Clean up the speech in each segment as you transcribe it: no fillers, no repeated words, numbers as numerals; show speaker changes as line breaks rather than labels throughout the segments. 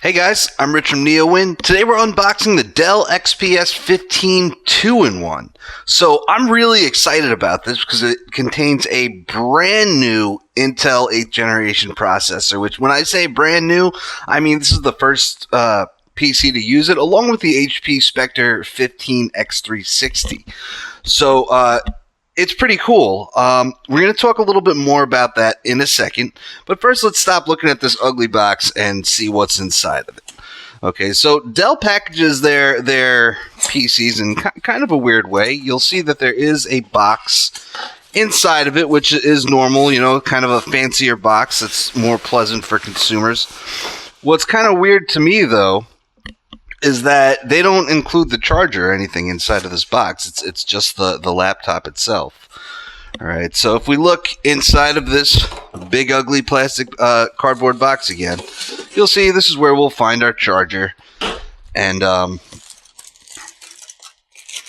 Hey guys, I'm Rich from NeoWin. Today we're unboxing the Dell XPS 15 2-in-1. So I'm really excited about this because it contains a brand new Intel 8th generation processor, which when I say brand new, I mean this is the first PC to use it, along with the HP Spectre 15 X360. So it's pretty cool. We're going to talk a little bit more about that in a second. But first, let's stop looking at this ugly box and see what's inside of it. Okay, so Dell packages their PCs in kind of a weird way. You'll see that there is a box inside of it, which is normal, kind of a fancier box that's more pleasant for consumers. What's kind of weird to me, though, is that they don't include the charger or anything inside of this box. It's just the laptop itself. All right, so if we look inside of this big ugly plastic cardboard box again, you'll see this is where we'll find our charger. And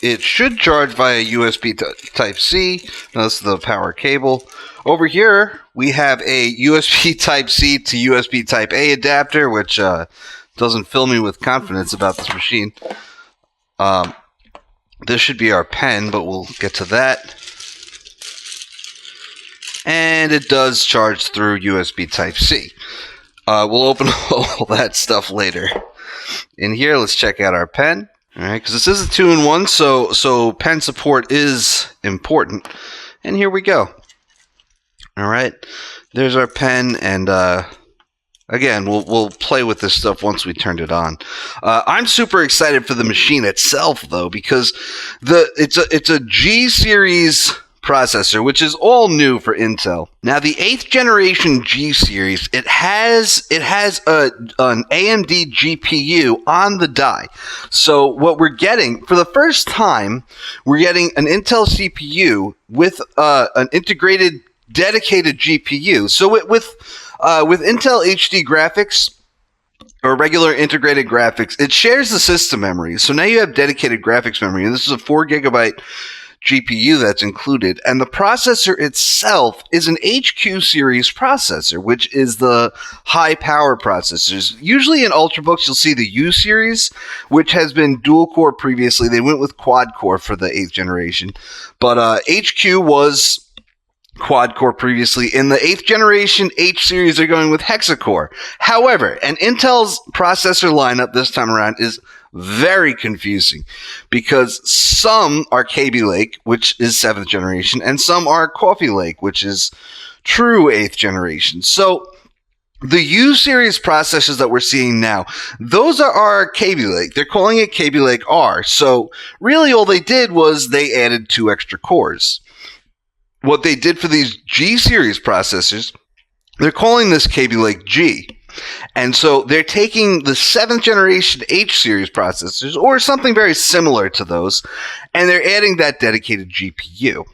it should charge via USB Type-C. That's the power cable. Over here, we have a USB Type-C to USB Type-A adapter, which doesn't fill me with confidence about this machine. This should be our pen, but we'll get to that. And it does charge through USB Type-C. We'll open all that stuff later. In here, let's check out our pen. All right, because this is a 2-in-1, so pen support is important. And here we go. All right, there's our pen, and again, we'll play with this stuff once we turned it on. I'm super excited for the machine itself, though, because it's a G series processor, which is all new for Intel. Now, the 8th generation G series, it has an AMD GPU on the die. So what we're getting for the first time, we're getting an Intel CPU with an integrated, dedicated GPU. So with Intel HD graphics, or regular integrated graphics, it shares the system memory. So now you have dedicated graphics memory, and this is a 4 gigabyte GPU that's included. And the processor itself is an HQ series processor, which is the high power processors. Usually in Ultrabooks, you'll see the U series, which has been dual core previously. They went with quad core for the 8th generation. But HQ was quad core previously. In the 8th generation H series, they're going with hexacore. However, an Intel's processor lineup this time around is very confusing because some are Kaby Lake, which is 7th generation, and some are Coffee Lake, which is true 8th generation. So the U series processors that we're seeing now, those are our Kaby Lake. They're calling it Kaby Lake R. So really all they did was they added 2 extra cores. What they did for these G series processors, they're calling this Kaby Lake G. And so they're taking the 7th generation H series processors, or something very similar to those, and they're adding that dedicated GPU.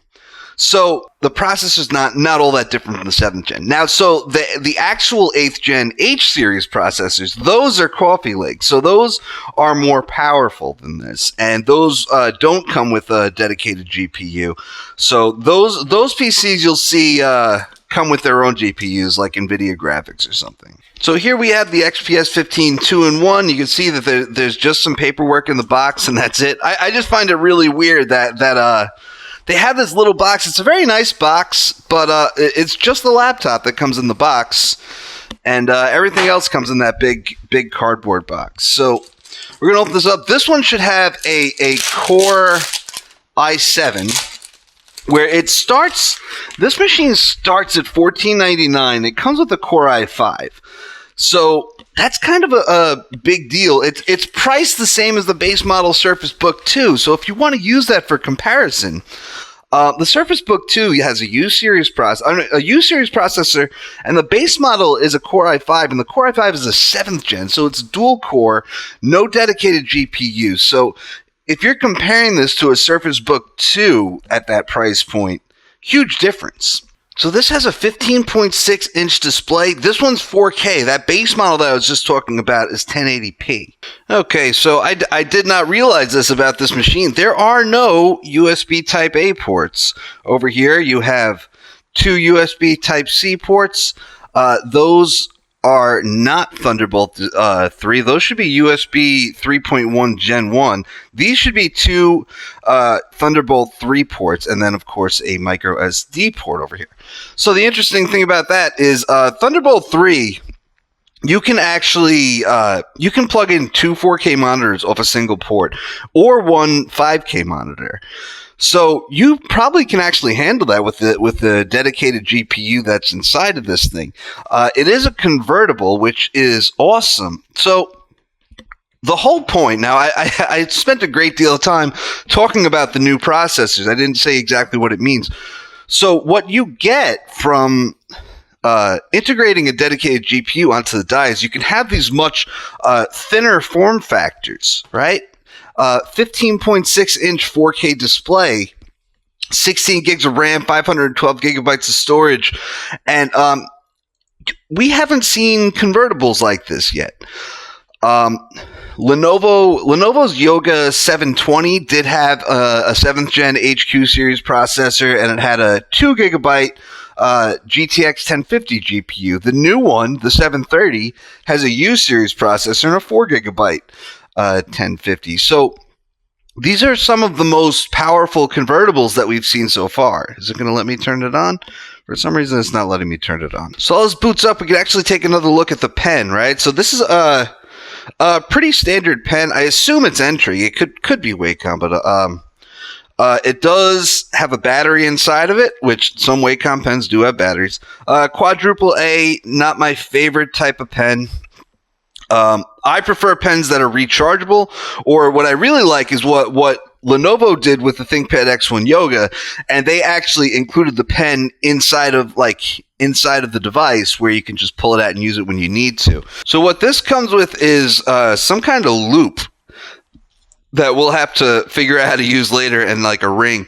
So the processor's not all that different from the 7th gen. Now, so the actual 8th gen H series processors, those are Coffee Lake. So those are more powerful than this, and those don't come with a dedicated GPU. So those PCs you'll see come with their own GPUs, like NVIDIA graphics or something. So here we have the XPS 15 2-in-1. You can see that there's just some paperwork in the box, and that's it. I just find it really weird that they have this little box. It's a very nice box, but it's just the laptop that comes in the box, and everything else comes in that big cardboard box. So we're going to open this up. This one should have a Core i7, where it starts. This machine starts at $1499. It comes with a Core i5. So that's kind of a big deal. It's priced the same as the base model Surface Book 2. So if you want to use that for comparison, the Surface Book 2 has a U series processor, and the base model is a Core i5, and the Core i5 is a 7th gen, so it's dual core, no dedicated GPU. So if you're comparing this to a Surface Book 2 at that price point, huge difference. So this has a 15.6-inch display. This one's 4K. That base model that I was just talking about is 1080p. Okay, so I did not realize this about this machine. There are no USB Type-A ports. Over here, you have 2 USB Type-C ports. Those are not Thunderbolt 3. Those should be USB 3.1 Gen 1. These should be two Thunderbolt 3 ports, and then, of course, a micro SD port over here. So the interesting thing about that is Thunderbolt 3, you can actually you can plug in two 4K monitors off a single port or one 5K monitor. So you probably can actually handle that with the dedicated GPU that's inside of this thing. It is a convertible, which is awesome. So the whole point, now I spent a great deal of time talking about the new processors. I didn't say exactly what it means. So what you get from integrating a dedicated GPU onto the die is you can have these much thinner form factors, right? 15.6-inch 4K display, 16 gigs of RAM, 512 gigabytes of storage, and we haven't seen convertibles like this yet. Lenovo's Yoga 720 did have a 7th gen HQ series processor, and it had a 2 gigabyte GTX 1050 GPU. The new one, the 730, has a U series processor and a 4 gigabyte 1050. So these are some of the most powerful convertibles that we've seen so far. Is it going to let me turn it on? For some reason, it's not letting me turn it on. So as this boots up, we can actually take another look at the pen, right? So this is a pretty standard pen. I assume it's entry. It could be Wacom, but it does have a battery inside of it, which some Wacom pens do have batteries. Quadruple A, not my favorite type of pen. I prefer pens that are rechargeable, or what I really like is what Lenovo did with the ThinkPad X1 Yoga, and they actually included the pen inside of the device where you can just pull it out and use it when you need to. So what this comes with is some kind of loop that we'll have to figure out how to use later, and like a ring.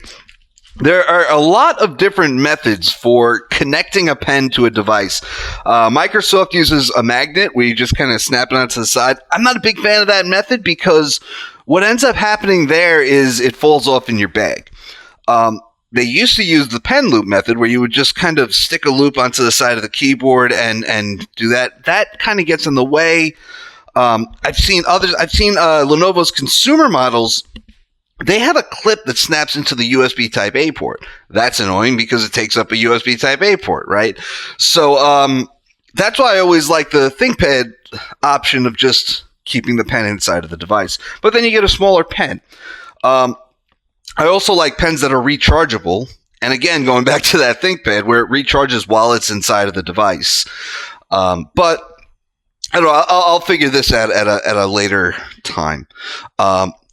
There are a lot of different methods for connecting a pen to a device. Microsoft uses a magnet where you just kind of snap it onto the side. I'm not a big fan of that method because what ends up happening there is it falls off in your bag. They used to use the pen loop method where you would just kind of stick a loop onto the side of the keyboard and do that. That kind of gets in the way. I've seen Lenovo's consumer models. They have a clip that snaps into the USB Type A port. That's annoying because it takes up a USB Type A port, right? So that's why I always like the ThinkPad option of just keeping the pen inside of the device. But then you get a smaller pen. I also like pens that are rechargeable. And again, going back to that ThinkPad where it recharges while it's inside of the device. But I don't know. I'll figure this out at a later time.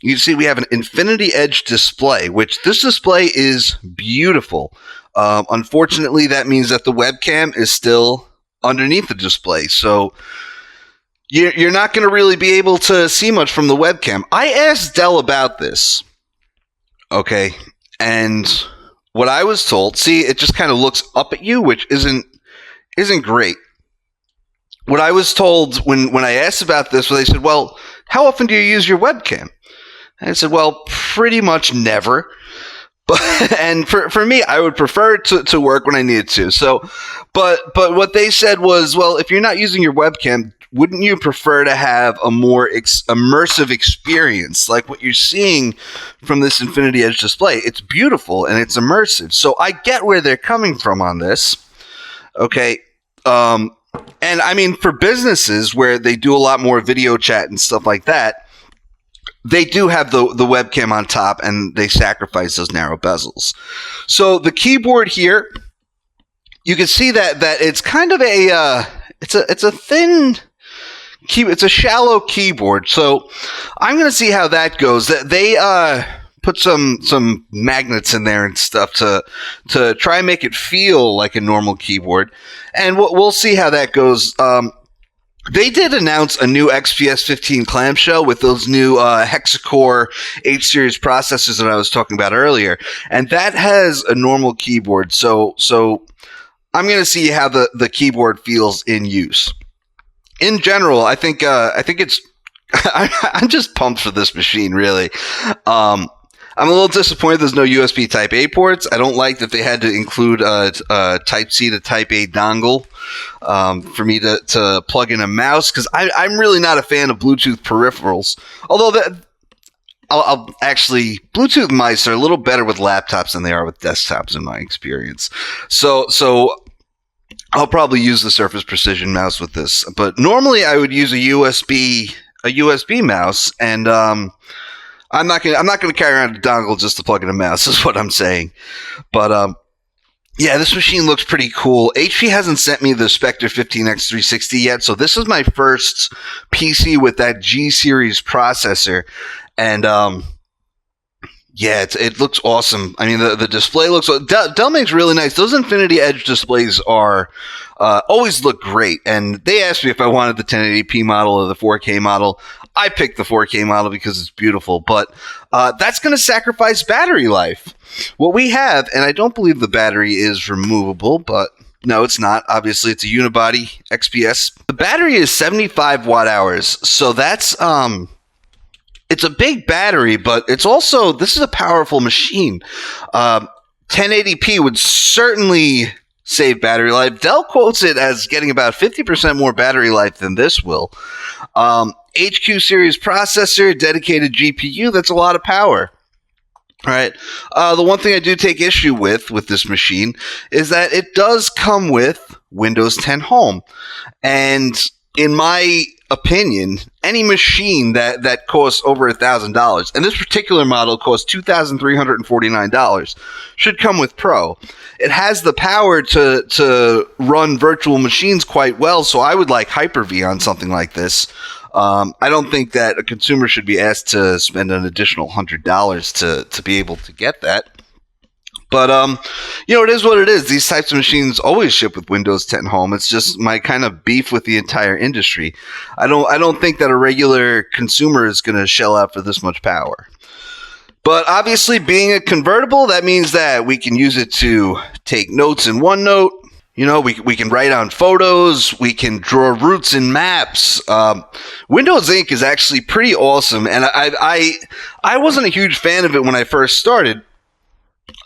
You see, we have an Infinity Edge display, which this display is beautiful. Unfortunately, that means that the webcam is still underneath the display. So you're not going to really be able to see much from the webcam. I asked Dell about this. Okay. And what I was told, see, it just kind of looks up at you, which isn't great. What I was told when I asked about this, they said, well, how often do you use your webcam? And I said, well, pretty much never. And for me, I would prefer it to work when I needed to. So, but what they said was, well, if you're not using your webcam, wouldn't you prefer to have a more immersive experience like what you're seeing from this Infinity Edge display? It's beautiful and it's immersive. So I get where they're coming from on this. Okay. And I mean, for businesses where they do a lot more video chat and stuff like that, they do have the webcam on top and they sacrifice those narrow bezels. So the keyboard here, you can see that it's kind of it's a thin keyboard. It's a shallow keyboard. So I'm going to see how that goes. They put some magnets in there and stuff to try and make it feel like a normal keyboard. And we'll see how that goes. They did announce a new XPS 15 clamshell with those new Hexacore H-series processors that I was talking about earlier, and that has a normal keyboard. So I'm going to see how the keyboard feels in use. In general, I think it's I'm just pumped for this machine, really. I'm a little disappointed there's no USB Type-A ports. I don't like that they had to include a Type-C to Type-A dongle for me to plug in a mouse, because I'm really not a fan of Bluetooth peripherals. Although I'll actually, Bluetooth mice are a little better with laptops than they are with desktops in my experience. So I'll probably use the Surface Precision mouse with this. But normally I would use a USB mouse, and I'm not gonna carry around a dongle just to plug in a mouse, is what I'm saying. But yeah, this machine looks pretty cool. HP hasn't sent me the Spectre 15X360 yet, so this is my first PC with that G series processor, and yeah, it looks awesome. I mean, the display looks. Dell makes really nice. Those Infinity Edge displays are always look great. And they asked me if I wanted the 1080p model or the 4K model. I picked the 4K model because it's beautiful, but that's going to sacrifice battery life. What we have, and I don't believe the battery is removable, but no, it's not. Obviously, it's a unibody XPS. The battery is 75 watt hours, so that's it's a big battery, but it's also, this is a powerful machine. 1080p would certainly save battery life. Dell quotes it as getting about 50% more battery life than this will. HQ series processor, dedicated GPU, that's a lot of power. All right. The one thing I do take issue with this machine is that it does come with Windows 10 Home. And in my opinion, any machine that costs over $1,000, and this particular model costs $2,349, should come with Pro. It has the power to run virtual machines quite well, so I would like Hyper-V on something like this. I don't think that a consumer should be asked to spend an additional $100 to be able to get that. But, it is what it is. These types of machines always ship with Windows 10 Home. It's just my kind of beef with the entire industry. I don't think that a regular consumer is going to shell out for this much power. But obviously, being a convertible, that means that we can use it to take notes in OneNote. We can write on photos. We can draw routes in maps. Windows Ink is actually pretty awesome, and I wasn't a huge fan of it when I first started.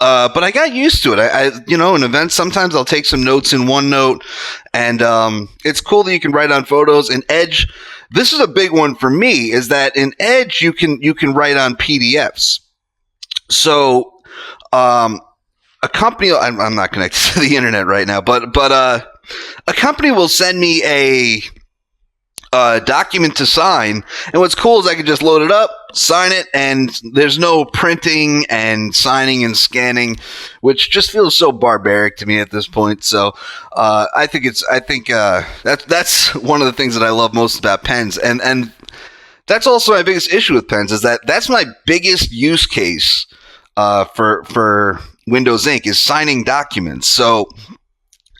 But I got used to it. In events, sometimes I'll take some notes in OneNote, and it's cool that you can write on photos. In Edge, this is a big one for me, is that in Edge you can write on PDFs. So, a company, I'm not connected to the internet right now, but a company will send me a document to sign, and what's cool is I can just load it up, sign it, and there's no printing and signing and scanning, which just feels so barbaric to me at this point. So I think that's one of the things that I love most about pens, and that's also my biggest issue with pens, is that's my biggest use case for Windows Ink, is signing documents. So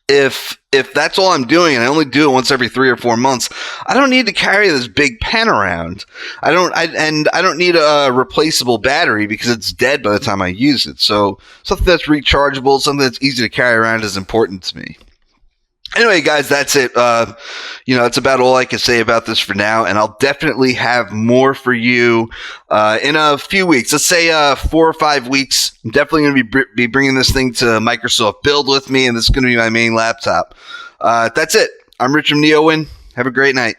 if that's all I'm doing, and I only do it once every 3 or 4 months, I don't need to carry this big pen around. I don't need a replaceable battery because it's dead by the time I use it. So something that's rechargeable, something that's easy to carry around, is important to me. Anyway, guys, that's it. That's about all I can say about this for now, and I'll definitely have more for you in a few weeks. Let's say 4 or 5 weeks. I'm definitely going to be bringing this thing to Microsoft Build with me, and this is going to be my main laptop. That's it. I'm Richard Neowin. Have a great night.